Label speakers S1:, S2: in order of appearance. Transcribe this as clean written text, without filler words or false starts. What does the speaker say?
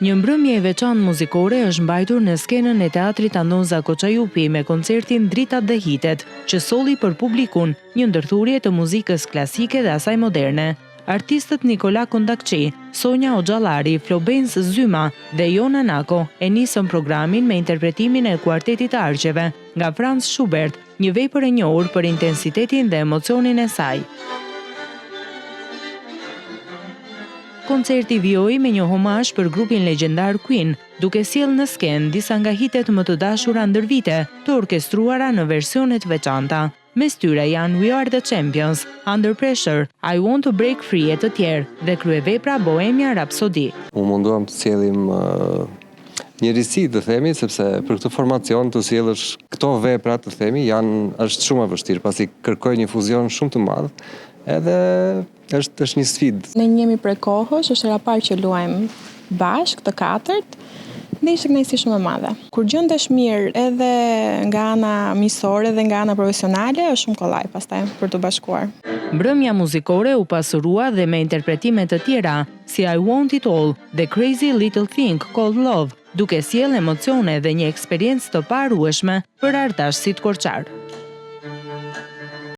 S1: Një mbrëmje e veçantë muzikore është mbajtur në skenën e teatrit Andoza Koçajupi me koncertin Dritat dhe hitet, që solli për publikun një ndërthurje të muzikës klasike dhe asaj moderne. Artistët Nikola Kondakçi, Sonja Oxhallari, Flobens Zyma dhe Jona Nako e nisën programin me interpretimin e Kuartetit të Arqeve nga Franz Schubert, një vepër e njohur për intensitetin dhe emocionin e saj. Koncerti vijoi me një homazh për grupin legjendar Queen, duke sjellë në skenë disa nga hitet më të dashura ndër vite, të orkestruara në versione të veçanta. Mes tyre janë We Are the Champions, Under Pressure, I Want to Break Free e të tjerë, dhe kryevepra Bohemia Rhapsody.
S2: U munduam të sjellim njërisi të themi, sepse për këtë formacion të sjellësh këto vepra të themi është shumë e vështirë, pasi kërkoj një fuzion shumë të madh, edhe është një sfidë.
S3: Ne jemi prej kohësh, është era parë që luajmë bashkë të katërt, dhe ishte kënaqësi shumë e madhe. Kur gjendesh mirë edhe nga ana miqësore dhe nga ana profesionale, është shumë kollaj pastaj për të bashkuar.
S1: Mbrëmja muzikore u pasurua dhe me interpretime të tjera, si I Want It All dhe Crazy Little Thing Called Love, duke sjellë emocione dhe një eksperiencë të parueshme për artashësit korçar.